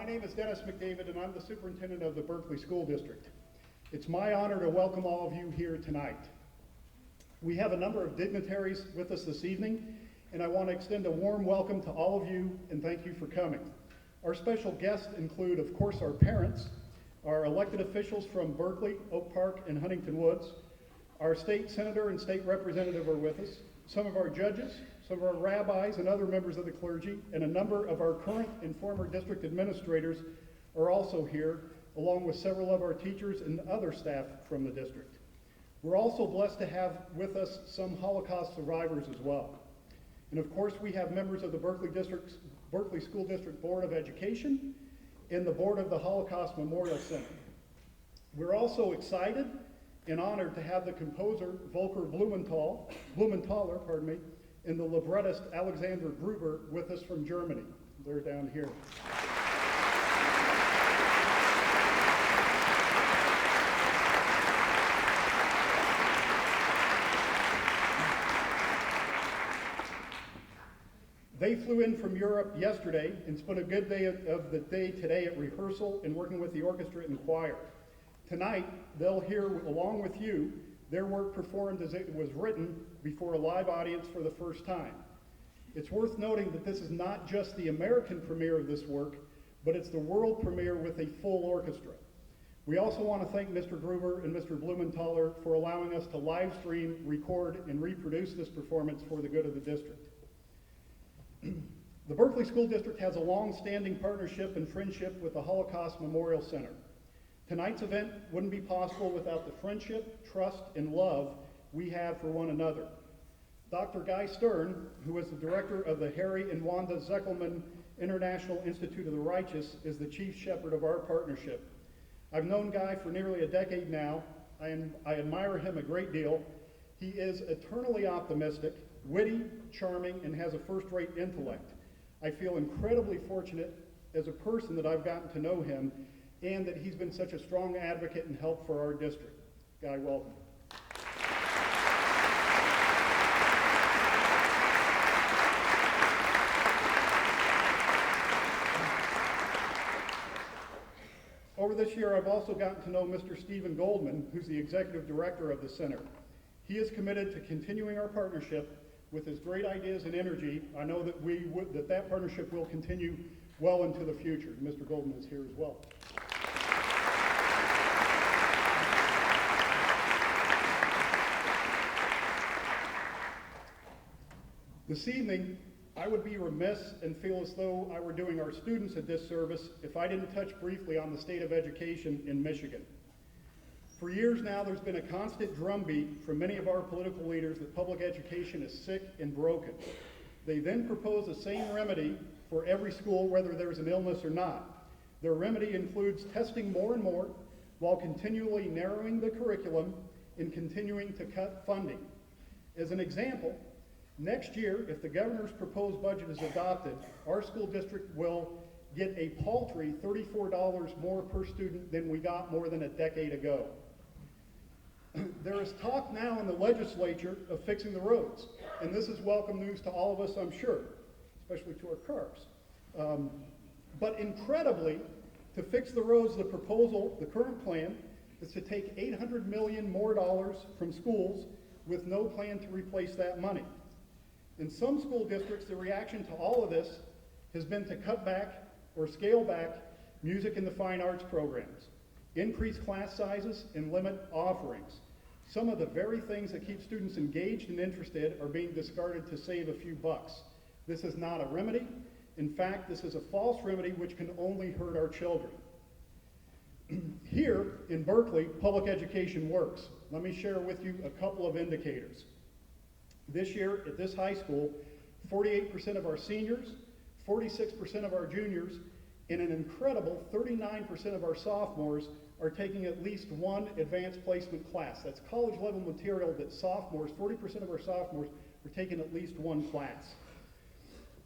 My name is Dennis McDavid, and I'm the superintendent of the Berkley School District. It's my honor to welcome all of you here tonight. We have a number of dignitaries with us this evening, and I want to extend a warm welcome to all of you and thank you for coming. Our special guests include, of course, our parents, our elected officials from Berkley, Oak Park, and Huntington Woods. Our state senator and state representative are with us, some of our judges, some of our rabbis and other members of the clergy, and a number of our current and former district administrators are also here, along with several of our teachers and other staff from the district. We're also blessed to have with us some Holocaust survivors as well. And of course, we have members of the Berkley School District Board of Education and the Board of the Holocaust Memorial Center. We're also excited and honored to have the composer Volker Blumenthaler, and the librettist Alexander Gruber with us from Germany. They're down here. They flew in from Europe yesterday and spent a good day of the day today at rehearsal and working with the orchestra and choir. Tonight, they'll hear, along with you, their work performed as it was written before a live audience for the first time. It's worth noting that this is not just the American premiere of this work, but it's the world premiere with a full orchestra. We also want to thank Mr. Gruber and Mr. Blumenthaler for allowing us to live stream, record, and reproduce this performance for the good of the district. The Berkley School District has a long-standing partnership and friendship with the Holocaust Memorial Center. Tonight's event wouldn't be possible without the friendship, trust, and love we have for one another. Dr. Guy Stern, who is the director of the Harry and Wanda Zeckelman International Institute of the Righteous, is the chief shepherd of our partnership. I've known Guy for nearly a decade now. I admire him a great deal. He is eternally optimistic, witty, charming, and has a first-rate intellect. I feel incredibly fortunate as a person that I've gotten to know him, and that he's been such a strong advocate and help for our district. Guy, welcome. Over this year, I've also gotten to know Mr. Stephen Goldman, who's the executive director of the center. He is committed to continuing our partnership with his great ideas and energy. I know that that partnership will continue well into the future. Mr. Goldman is here as well. This evening, I would be remiss and feel as though I were doing our students a disservice if I didn't touch briefly on the state of education in Michigan. For years now, there's been a constant drumbeat from many of our political leaders that public education is sick and broken. They then propose the same remedy for every school, whether there's an illness or not. Their remedy includes testing more and more, while continually narrowing the curriculum and continuing to cut funding. As an example, next year, if the governor's proposed budget is adopted, our school district will get a paltry $34 more per student than we got more than a decade ago. There is talk now in the legislature of fixing the roads, and this is welcome news to all of us, I'm sure, especially to our cars. But incredibly, to fix the roads, the proposal, the current plan, is to take $800 million more from schools with no plan to replace that money. In some school districts, the reaction to all of this has been to cut back or scale back music and the fine arts programs, increase class sizes, and limit offerings. Some of the very things that keep students engaged and interested are being discarded to save a few bucks. This is not a remedy. In fact, this is a false remedy which can only hurt our children. Here in Berkley, public education works. Let me share with you a couple of indicators. This year at this high school, 48% of our seniors, 46% of our juniors, and an incredible 39% of our sophomores are taking at least one advanced placement class. That's college level material that sophomores, 40% of our sophomores, are taking at least one class.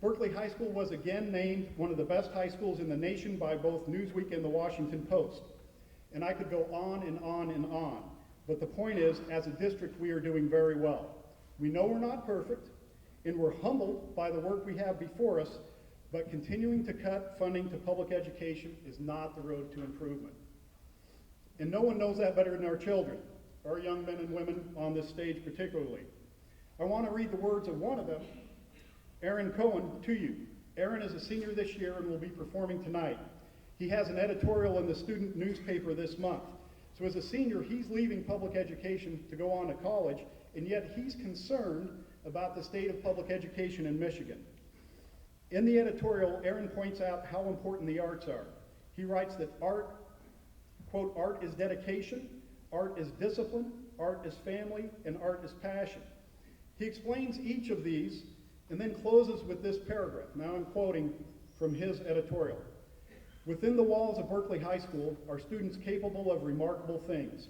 Berkley High School was again named one of the best high schools in the nation by both Newsweek and the Washington Post. And I could go on and on and on. But the point is, as a district, we are doing very well. We know we're not perfect, and we're humbled by the work we have before us, But continuing to cut funding to public education is not the road to improvement. And no one knows that better than our children, our young men and women on this stage particularly. I want to read the words of one of them, Aaron Cohen, to you. Aaron is a senior this year and will be performing tonight. He has an editorial in the student newspaper this month. So as a senior, he's leaving public education to go on to college, and yet he's concerned about the state of public education in Michigan. In the editorial, Aaron points out how important the arts are. He writes that art, quote, art is dedication, art is discipline, art is family, and art is passion. He explains each of these and then closes with this paragraph. Now I'm quoting from his editorial. Within the walls of Berkley High School are students capable of remarkable things.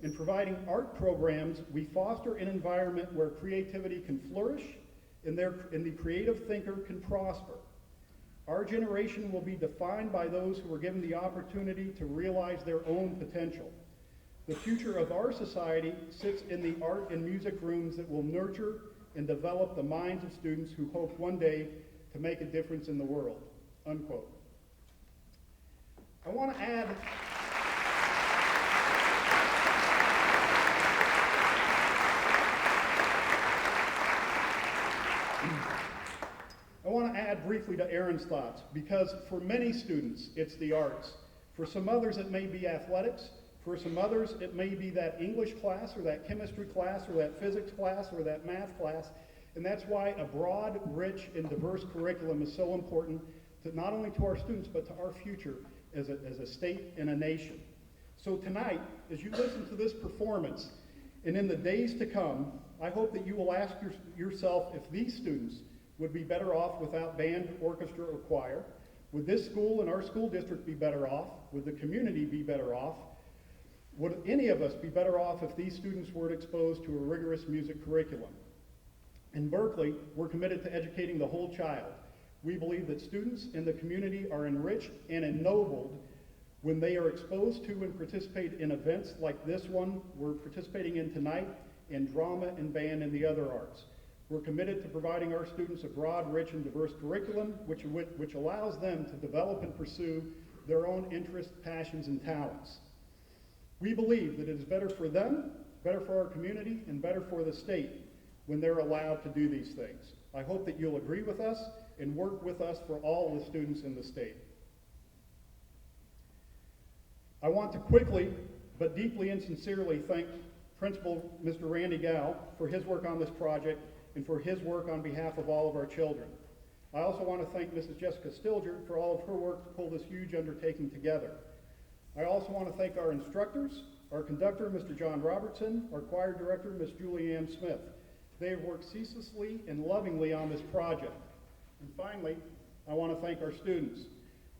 In providing art programs, we foster an environment where creativity can flourish and the creative thinker can prosper. Our generation will be defined by those who are given the opportunity to realize their own potential. The future of our society sits in the art and music rooms that will nurture and develop the minds of students who hope one day to make a difference in the world, unquote. I want to add briefly to Aaron's thoughts, because for many students, it's the arts. For some others, it may be athletics. For some others, it may be that English class or that chemistry class or that physics class or that math class. And that's why a broad, rich, and diverse curriculum is so important to not only to our students, but to our future as a state and a nation. So tonight, as you listen to this performance, and in the days to come, I hope that you will ask yourself if these students would be better off without band, orchestra, or choir. Would this school and our school district be better off? Would the community be better off? Would any of us be better off if these students were exposed to a rigorous music curriculum? In Berkeley, we're committed to educating the whole child. We believe that students in the community are enriched and ennobled when they are exposed to and participate in events like this one we're participating in tonight, and drama and band and the other arts. We're committed to providing our students a broad, rich, and diverse curriculum which allows them to develop and pursue their own interests, passions, and talents. We believe that it is better for them, better for our community, and better for the state when they're allowed to do these things. I hope that you'll agree with us and work with us for all the students in the state. I want to quickly, but deeply and sincerely thank Principal Mr. Randy Gow for his work on this project and for his work on behalf of all of our children. I also want to thank Mrs. Jessica Stilger for all of her work to pull this huge undertaking together. I also want to thank our instructors, our conductor, Mr. John Robertson, our choir director, Ms. Julie Ann Smith. They have worked ceaselessly and lovingly on this project. And finally, I want to thank our students.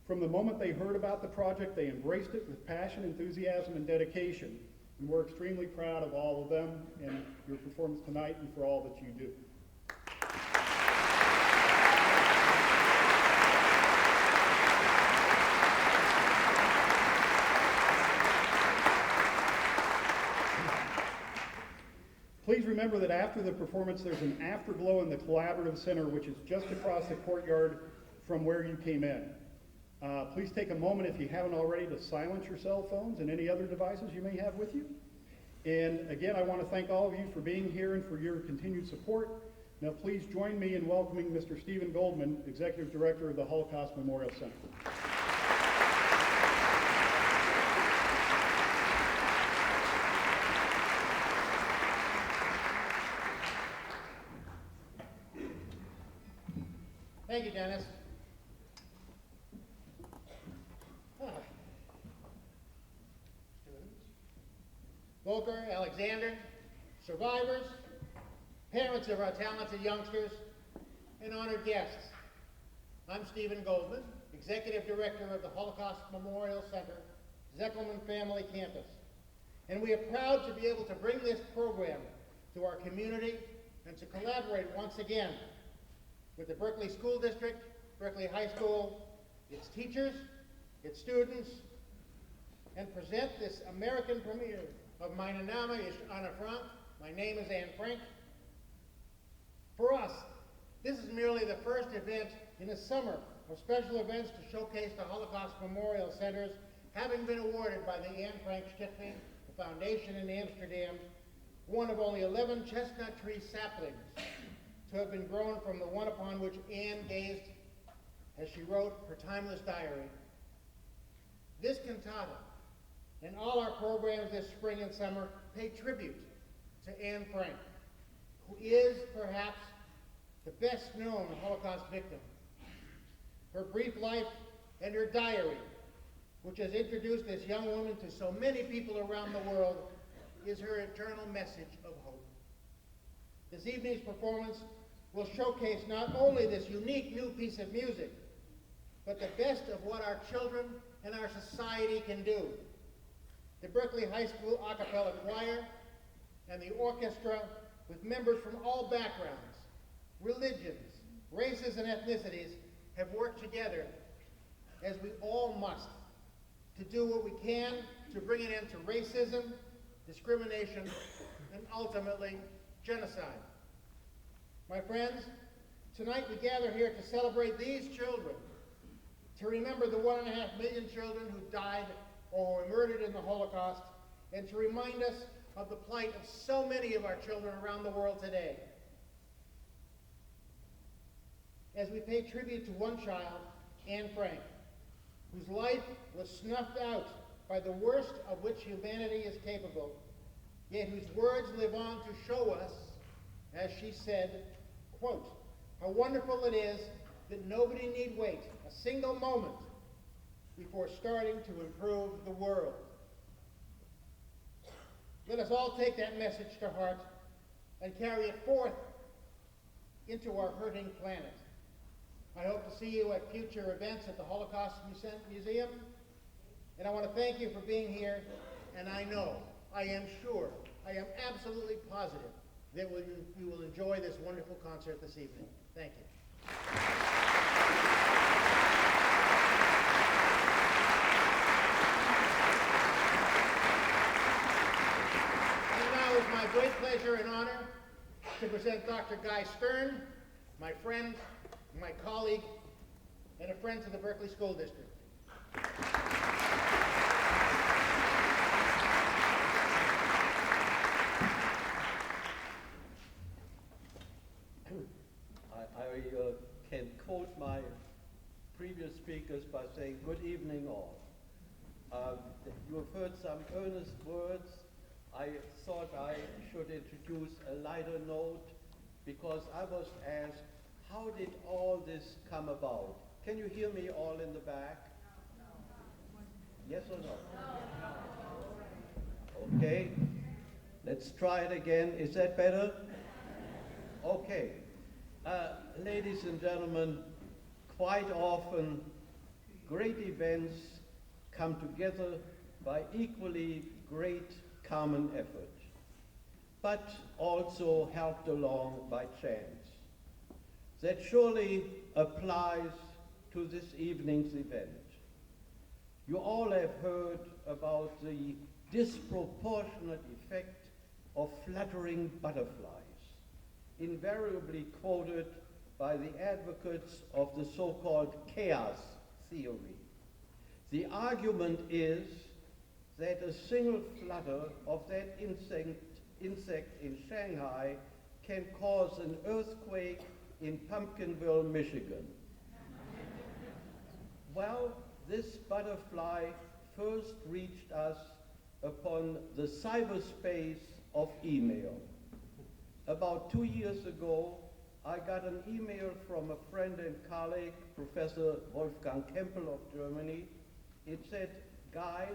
From the moment they heard about the project, they embraced it with passion, enthusiasm, and dedication. And we're extremely proud of all of them and your performance tonight and for all that you do. Please remember that after the performance, there's an afterglow in the Collaborative Center, which is just across the courtyard from where you came in. Please take a moment, if you haven't already, to silence your cell phones and any other devices you may have with you. And again, I want to thank all of you for being here and for your continued support. Now please join me in welcoming Mr. Stephen Goldman, Executive Director of the Holocaust Memorial Center. Thank you, Dennis. Volker, Alexander, survivors, parents of our talented youngsters, and honored guests. I'm Stephen Goldman, Executive Director of the Holocaust Memorial Center, Zeckelman Family Campus. And we are proud to be able to bring this program to our community and to collaborate once again with the Berkley School District, Berkley High School, its teachers, its students, and present this American premiere of Mein Name ist Anne Frank. My name is Anne Frank. For us, this is merely the first event in a summer of special events to showcase the Holocaust Memorial Centers, having been awarded by the Anne Frank Stichting, the foundation in Amsterdam, one of only 11 chestnut tree saplings to have been grown from the one upon which Anne gazed as she wrote her timeless diary. This cantata and all our programs this spring and summer pay tribute to Anne Frank, who is perhaps the best known Holocaust victim. Her brief life and her diary, which has introduced this young woman to so many people around the world, is her eternal message of hope. This evening's performance will showcase not only this unique new piece of music, but the best of what our children and our society can do. The Berkley High School a cappella choir and the orchestra, with members from all backgrounds, religions, races, and ethnicities, have worked together, as we all must, to do what we can to bring an end to racism, discrimination, and ultimately, genocide. My friends, tonight we gather here to celebrate these children, to remember the 1.5 million children who died or were murdered in the Holocaust, and to remind us of the plight of so many of our children around the world today. As we pay tribute to one child, Anne Frank, whose life was snuffed out by the worst of which humanity is capable, yet whose words live on to show us, as she said, quote, how wonderful it is that nobody need wait a single moment before starting to improve the world. Let us all take that message to heart and carry it forth into our hurting planet. I hope to see you at future events at the Holocaust Museum, and I want to thank you for being here, and I know, I am sure, I am absolutely positive that you will enjoy this wonderful concert this evening. Thank you. And now it's my great pleasure and honor to present Dr. Guy Stern, my friend, my colleague, and a friend to the Berkley School District. I can quote my previous speakers by saying, good evening all. You have heard some earnest words. I thought I should introduce a lighter note because I was asked, how did all this come about? Can you hear me all in the back? Yes or no? Okay, let's try it again. Is that better? Okay. Ladies and gentlemen, quite often great events come together by equally great common effort, but also helped along by chance. That surely applies to this evening's event. You all have heard about the disproportionate effect of fluttering butterflies, invariably quoted by the advocates of the so-called chaos theory. The argument is that a single flutter of that insect in Shanghai can cause an earthquake in Pumpkinville, Michigan. Well, this butterfly first reached us upon the cyberspace of email. About 2 years ago, I got an email from a friend and colleague, Professor Wolfgang Kempel of Germany. It said, Guy,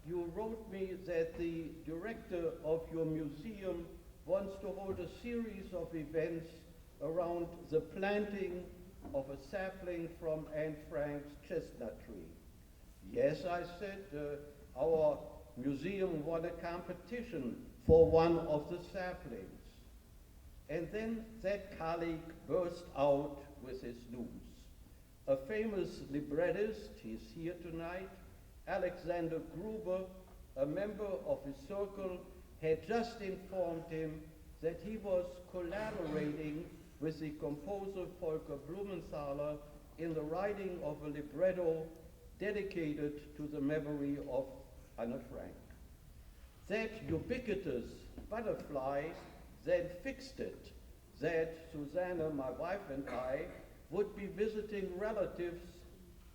you wrote me that the director of your museum wants to hold a series of events around the planting of a sapling from Anne Frank's chestnut tree. Yes, I said, our museum won a competition for one of the saplings. And then that colleague burst out with his news. A famous librettist, he's here tonight, Alexander Gruber, a member of his circle, had just informed him that he was collaborating with the composer Volker Blumenthaler in the writing of a libretto dedicated to the memory of Anne Frank. That ubiquitous butterfly then fixed it that Susanne, my wife, and I would be visiting relatives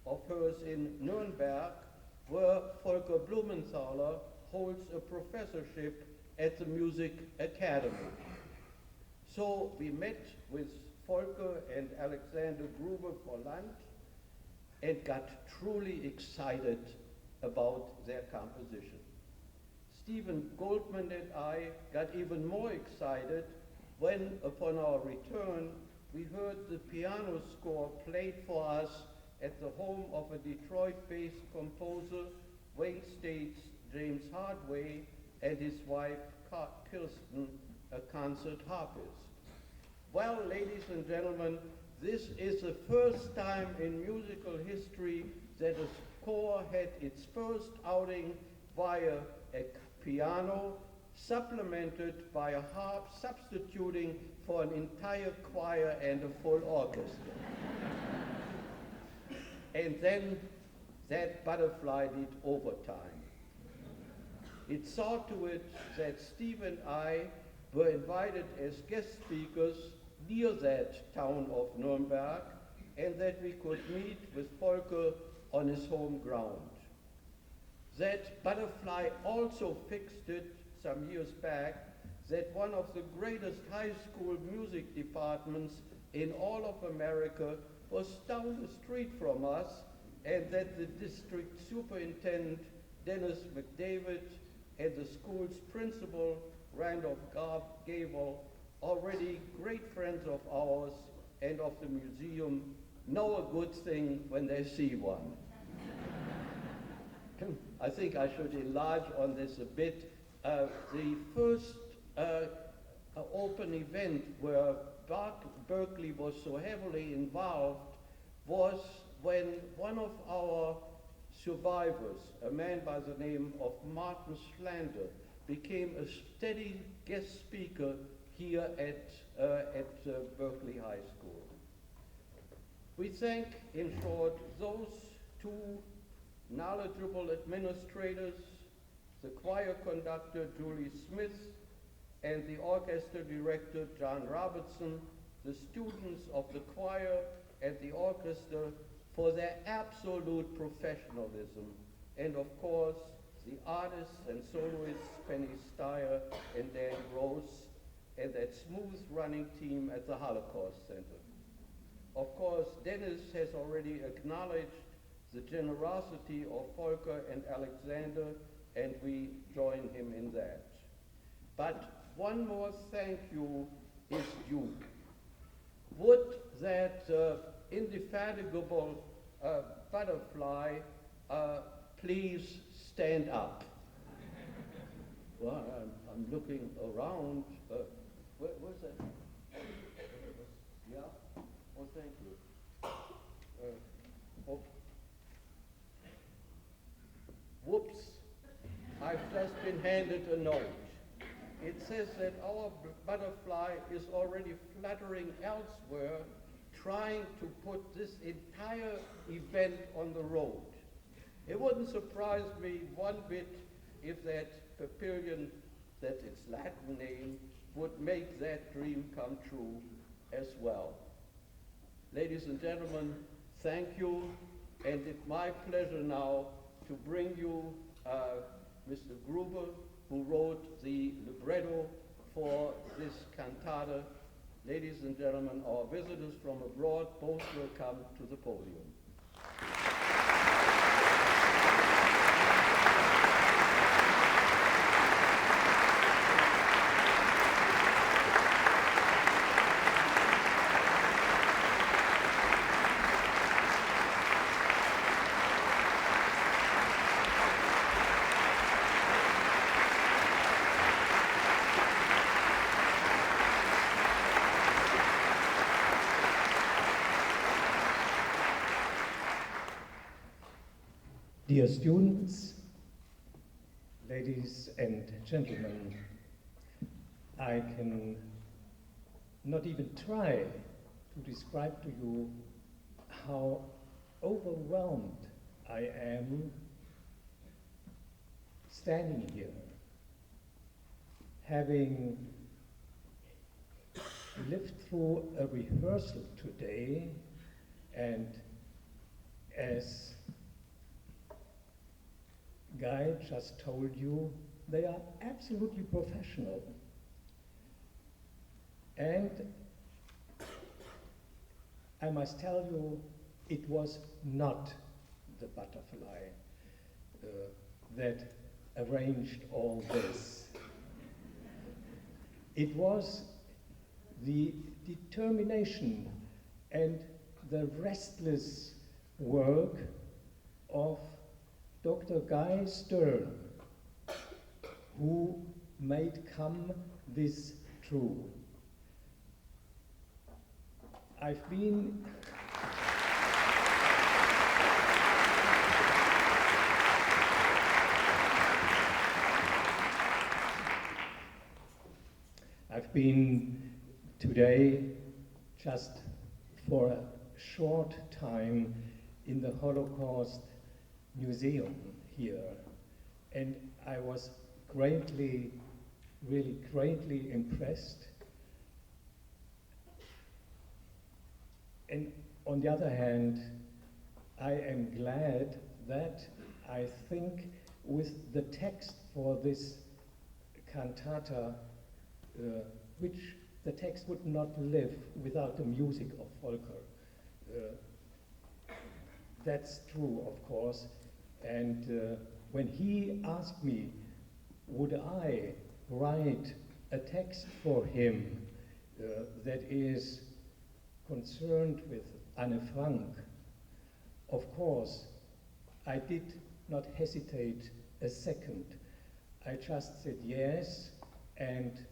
of hers in Nuremberg, where Volker Blumenthaler holds a professorship at the Music Academy. So we met with Volker and Alexander Gruber for lunch and got truly excited about their composition. Stephen Goldman and I got even more excited when, upon our return, we heard the piano score played for us at the home of a Detroit-based composer, Wayne State's James Hardway, and his wife, Kirsten, a concert harpist. Well, ladies and gentlemen, this is the first time in musical history that a score had its first outing via a piano, supplemented by a harp substituting for an entire choir and a full orchestra. And then that butterfly did overtime. It saw to it that Steve and I were invited as guest speakers near that town of Nuremberg, and that we could meet with Volker on his home ground. That butterfly also fixed it some years back that one of the greatest high school music departments in all of America was down the street from us, and that the district superintendent, Dennis McDavid, and the school's principal, Randolph Gable, already great friends of ours and of the museum, know a good thing when they see one. I think I should enlarge on this a bit. The first open event where Berkeley was so heavily involved was when one of our survivors, a man by the name of Martin Schlander, became a steady guest speaker here at Berkeley High School. We thank, in short, those two knowledgeable administrators, the choir conductor, Julie Smith, and the orchestra director, John Robertson, the students of the choir and the orchestra for their absolute professionalism, and of course, the artists and soloists, Penny Steyer and Dan Gross, and that smooth-running team at the Holocaust Center. Of course, Dennis has already acknowledged the generosity of Volker and Alexander, and we join him in that. But one more thank you is due. Would that indefatigable butterfly please stand up? Well, I'm looking around. Where's that? Yeah? Oh, thank you. Oh. Whoops. I've just been handed a note. It says that our butterfly is already fluttering elsewhere, trying to put this entire event on the road. It wouldn't surprise me one bit if that Papillion, that's its Latin name, would make that dream come true as well. Ladies and gentlemen, thank you, and it's my pleasure now to bring you Mr. Gruber, who wrote the libretto for this cantata. Ladies and gentlemen, our visitors from abroad, both will come to the podium. Dear students, ladies and gentlemen, I can not even try to describe to you how overwhelmed I am standing here, having lived through a rehearsal today, and as Guy just told you, they are absolutely professional. And I must tell you, it was not the butterfly that arranged all this. It was the determination and the restless work of Dr. Guy Stern, who made come this true. I've been today just for a short time in the Holocaust Museum here, and I was really greatly impressed. And on the other hand, I am glad that I think with the text for this cantata, which the text would not live without the music of Volker. That's true, of course. And when he asked me, would I write a text for him that is concerned with Anne Frank, of course, I did not hesitate a second. I just said yes and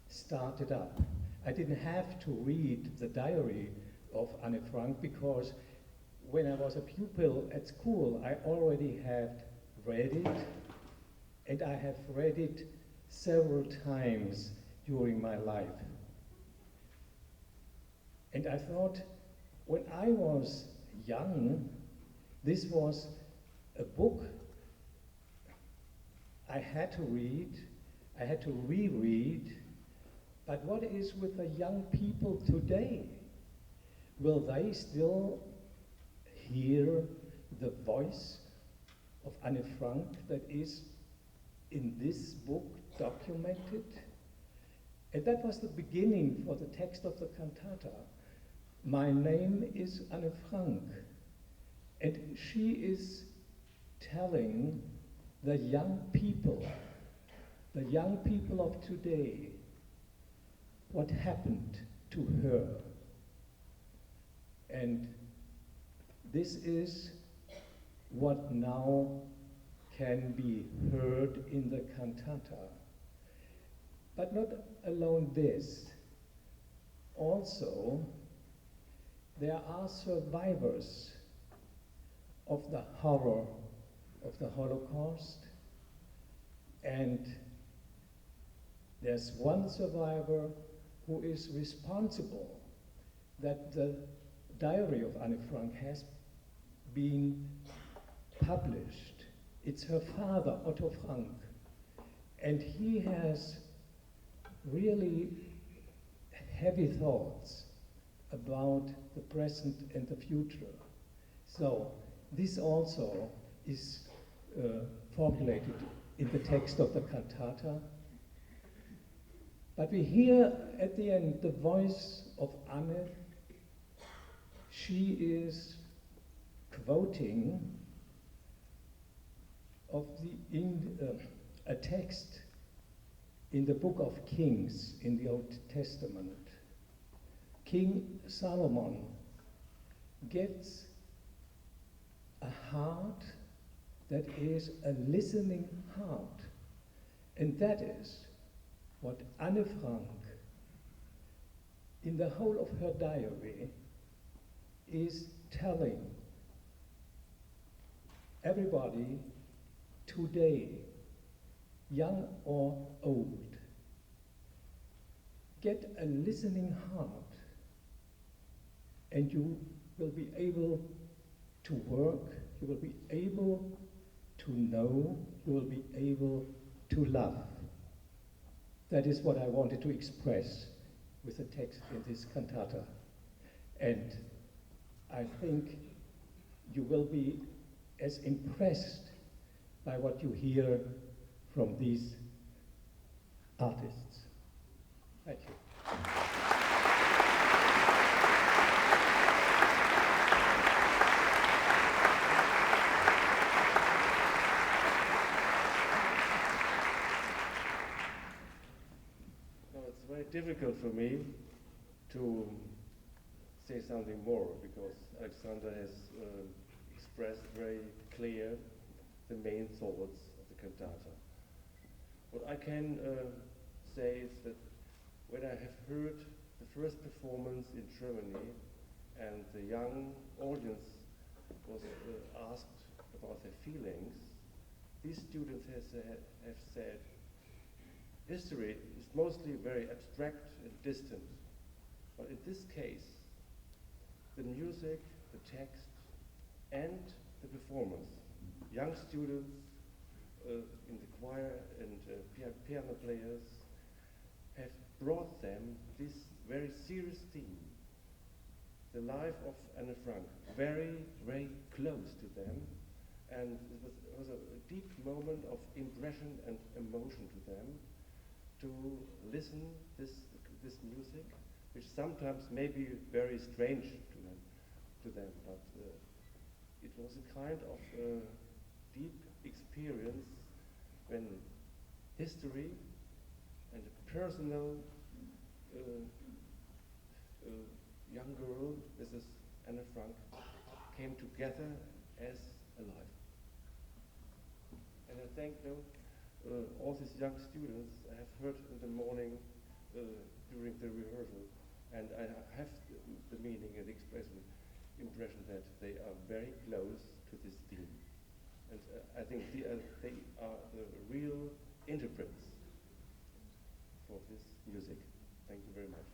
started up. I didn't have to read the diary of Anne Frank because when I was a pupil at school, I already had read it, and I have read it several times during my life. And I thought, when I was young, this was a book I had to read, I had to reread, but what is with the young people today? Will they still hear the voice of Anne Frank that is in this book documented? And that was the beginning for the text of the cantata. My name is Anne Frank, and she is telling the young people of today, what happened to her. And this is what now can be heard in the cantata. But not alone this. Also, there are survivors of the horror of the Holocaust, and there's one survivor who is responsible that the diary of Anne Frank has been published. It's her father, Otto Frank, and he has really heavy thoughts about the present and the future. So this also is formulated in the text of the cantata. But we hear at the end the voice of Anne. She is quoting of a text in the book of Kings in the Old Testament. King Solomon gets a heart that is a listening heart. And that is what Anne Frank, in the whole of her diary, is telling everybody today, young or old. get a listening heart, and you will be able to work, you will be able to know, you will be able to love. That is what I wanted to express with the text in this cantata. And I think you will be as impressed by what you hear from these artists. Thank you. No, it's very difficult for me to say something more because Alexander has expressed very clear the main thoughts of the cantata. What I can say is that when I have heard the first performance in Germany and the young audience was asked about their feelings, these students have said, history is mostly very abstract and distant, but in this case, the music, the text, and the performance, young students in the choir and piano players have brought them this very serious theme, the life of Anne Frank, very, very close to them, and it was a deep moment of impression and emotion to them to listen this music, which sometimes may be very strange to them, but it was a kind of deep experience when history and a personal young girl, Mrs. Anne Frank, came together as a life. And I thank all these young students I have heard in the morning during the rehearsal, and I have the meaning and impression that they are very close to this theme. And I think they are the real interprets for this music. Thank you very much.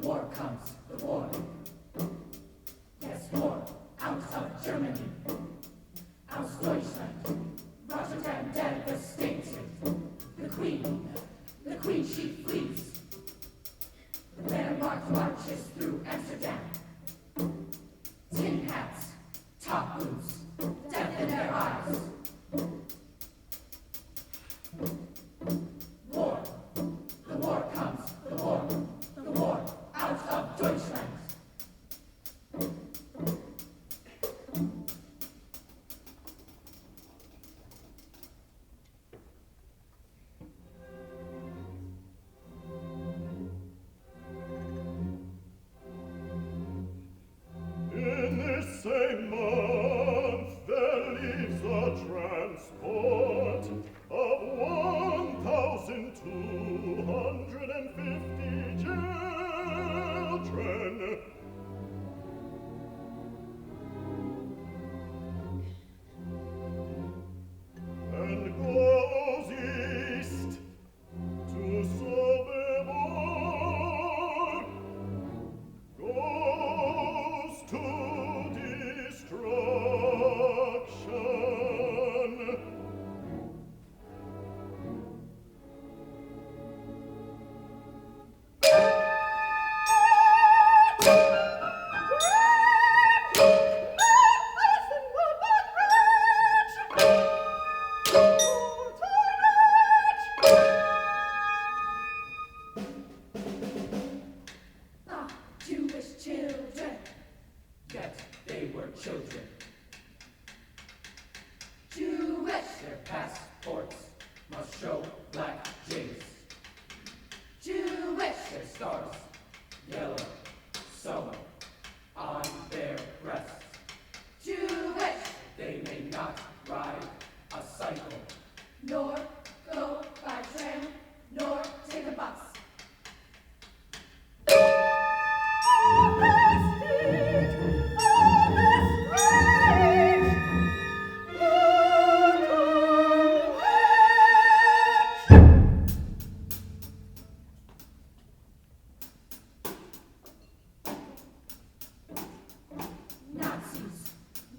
war comes, the war. Yes, war, out of Germany. Aus Deutschland, Rotterdam devastated. The Queen, she flees. The Wehrmacht marches through Amsterdam. Tin hats, top boots, death in their eyes. War, the war comes, the war, out of Deutschland. In this same month there leaves a transport of 1,250 children. And goes east to Sobibor, goes to destruction. Ah, Jewish children. Yet they were children. Jewish. Their passports must show black J's. Jewish. Their stars, yellow, sewing on their breasts. Jewish. They may not ride a cycle, nor go by tram, nor take a bus.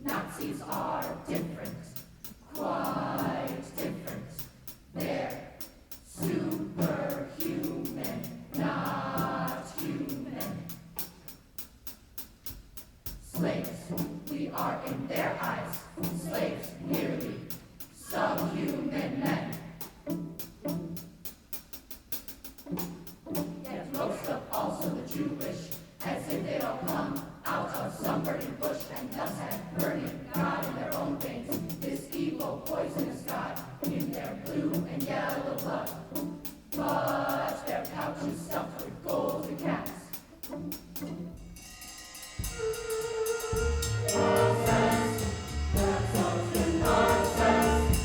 Nazis are different, quite different. They're superhuman, not human. Slaves, we are in their eyes, slaves, merely subhuman men. Yet most of also the Jewish, as if they all come out of some burning bush and thus had burning God in their own veins, this evil poisonous God in their blue and yellow blood. But their pouches stuffed with golden cats. Nonsense, that's such a nonsense.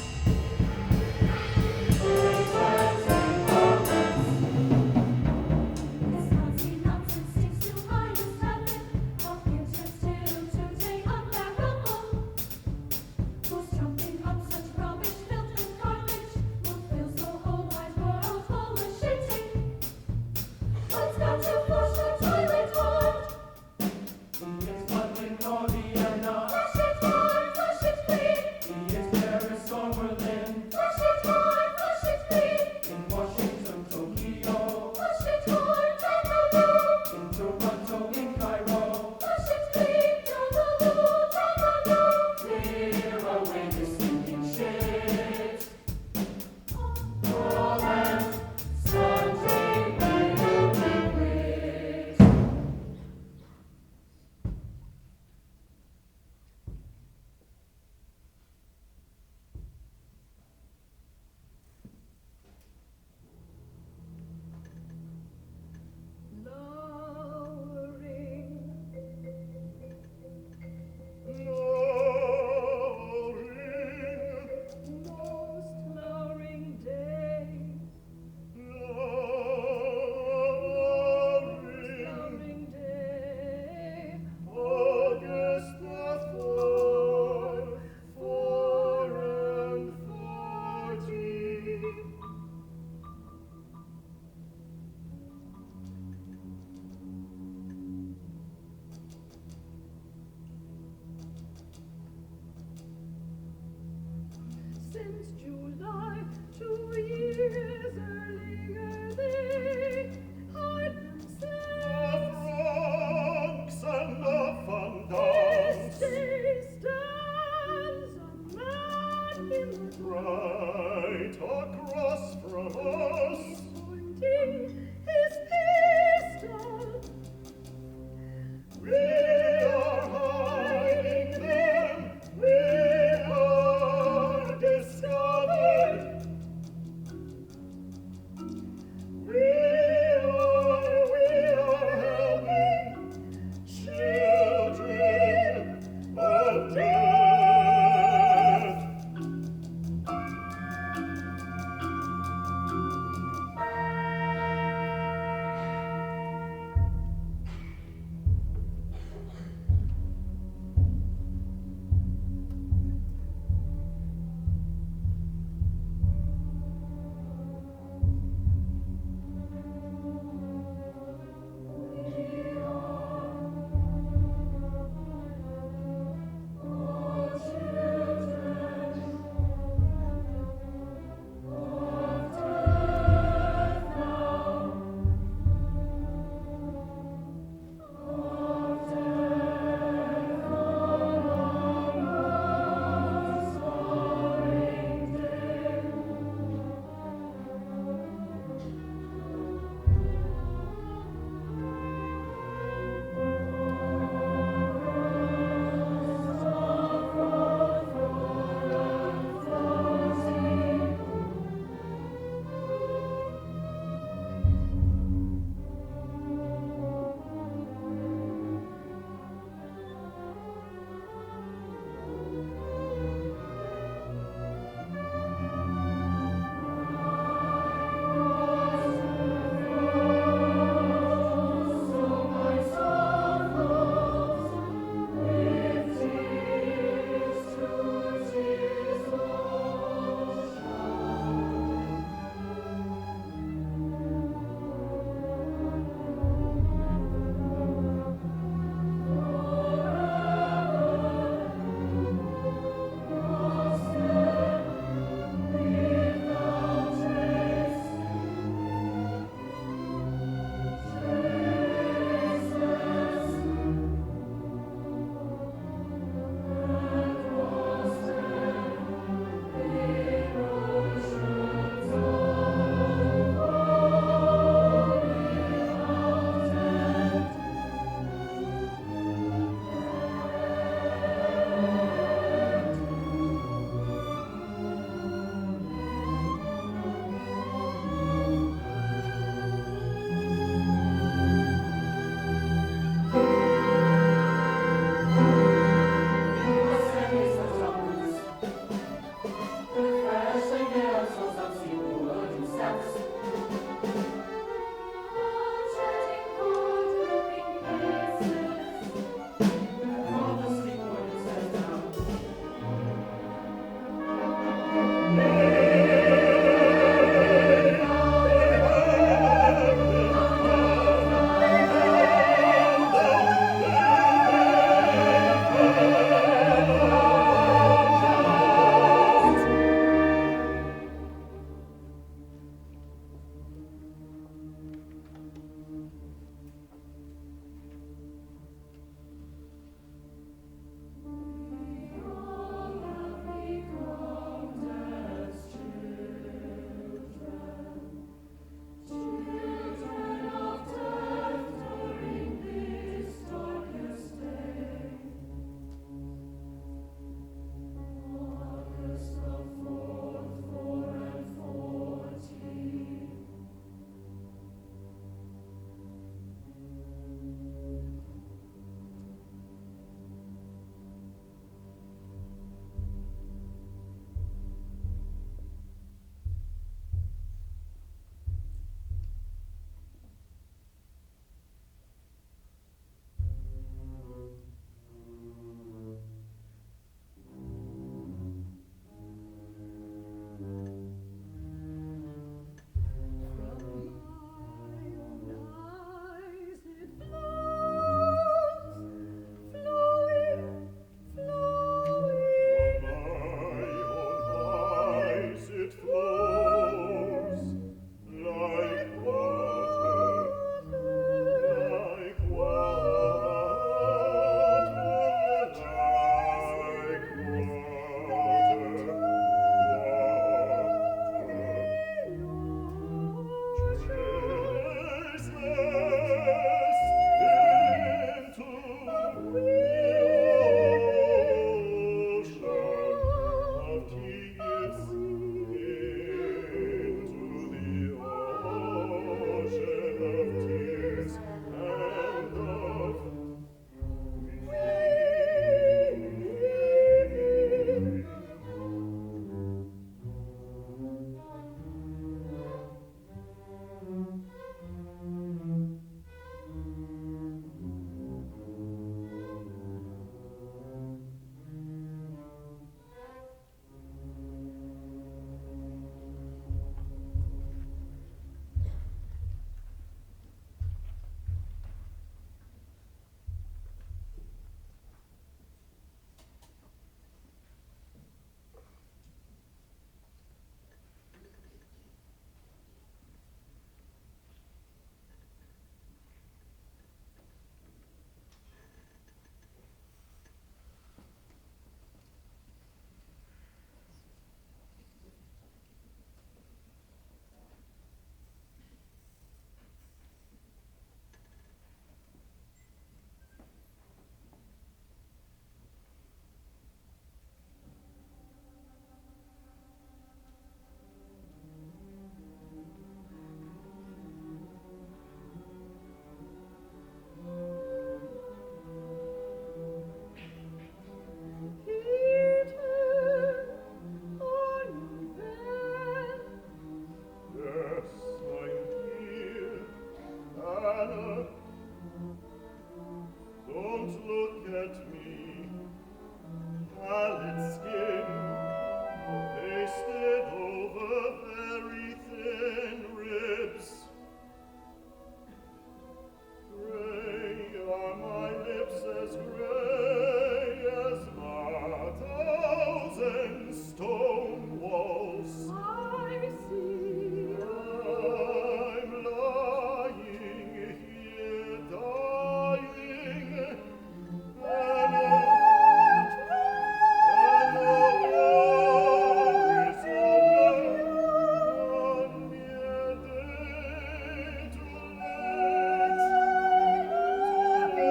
This Nazi nonsense seems to hide us nothing. Of interest to take unbearable. Don't look at me, pallid skin, pasted over very thin ribs. Gray are my lips, as gray as martles and stone walls. I see. I'm lying here, dying, and the war is over. One mere day too late, for my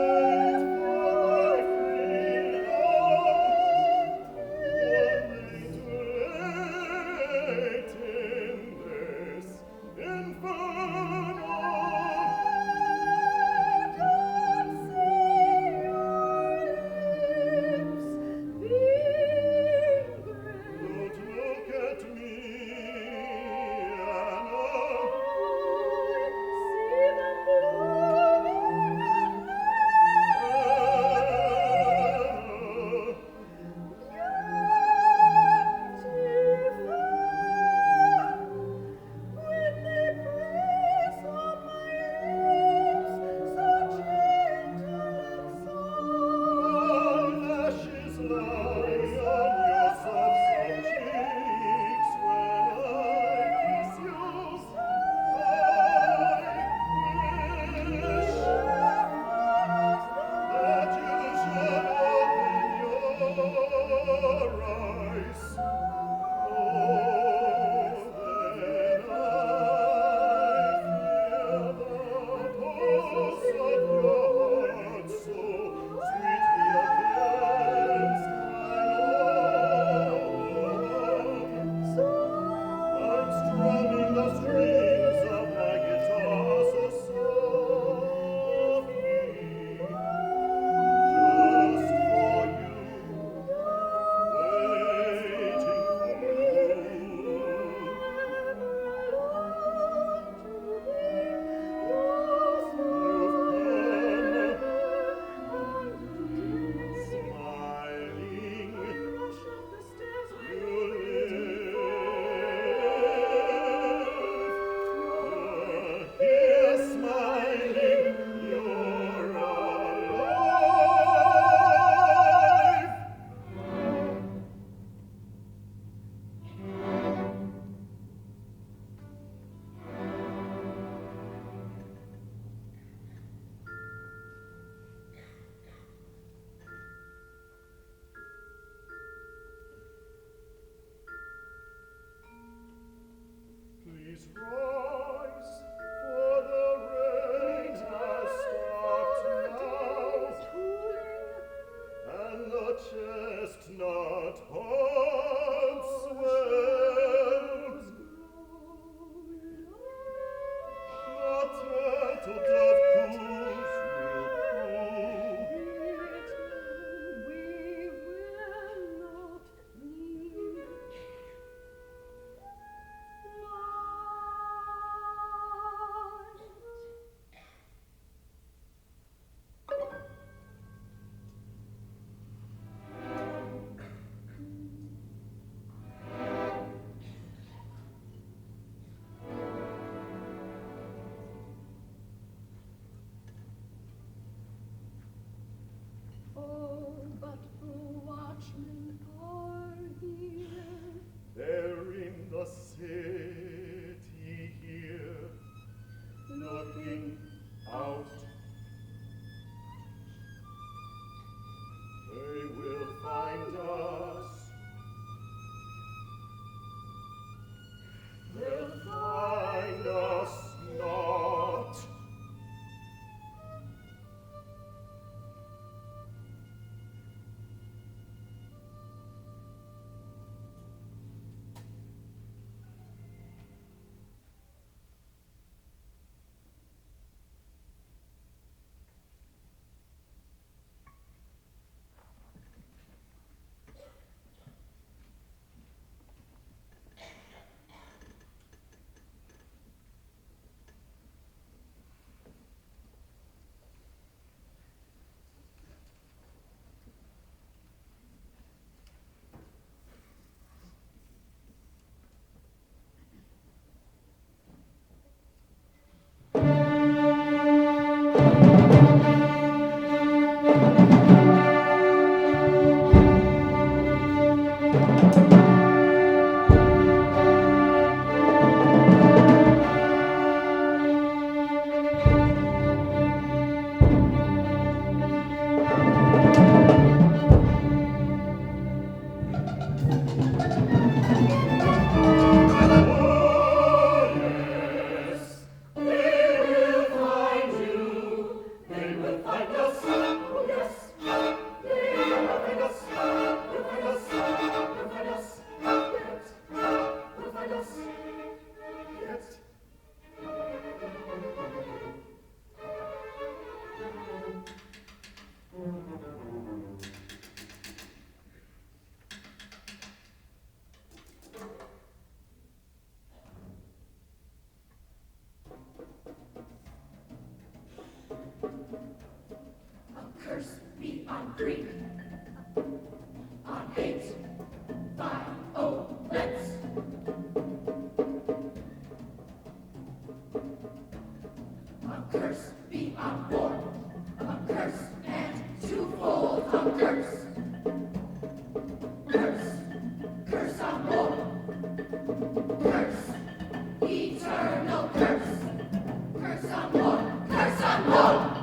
freedom. One day too late in this inferno. Don't look at me, Anna. Anna. Lashes lie on your soft cheeks when I kiss you. I wish that you should open your eyes. Oh, then I feel the pulse of your heart so sweetly against my own. I'm strumming the strings of my guitar so softly, just for you, waiting for you. Smiling, you live. Here smiling, you're alive. Please rise, for the rain has stopped now, and the chestnut palm swells. The turtle dove cooes Oh, but the watchmen are here. They're in the city here, looking out. They will find us. They'll find us not. A curse be on greed, on hate, violence. A curse be on war, a curse and twofold a curse. Curse, curse on war, curse, eternal curse. Curse on war, curse on war.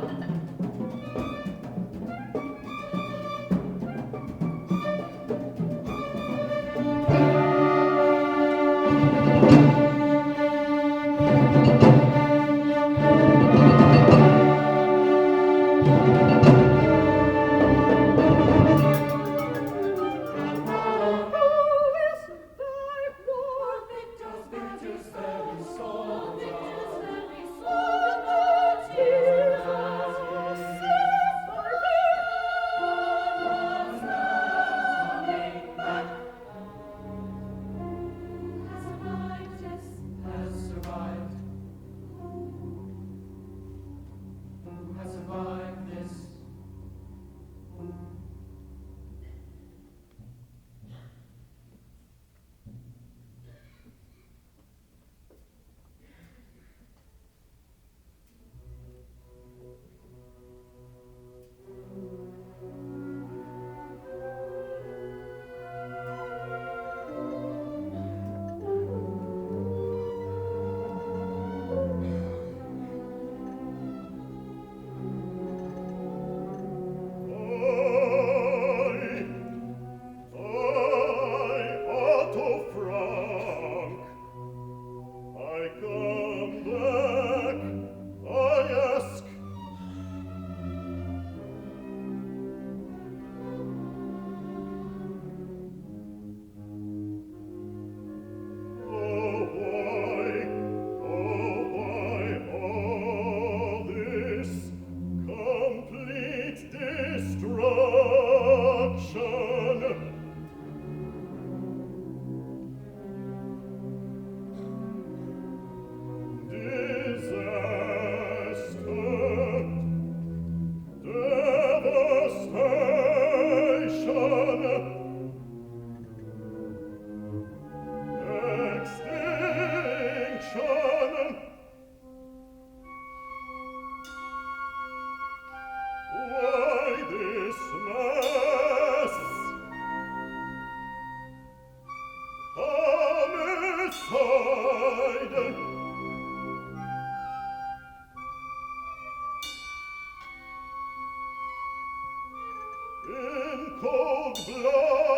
In cold blood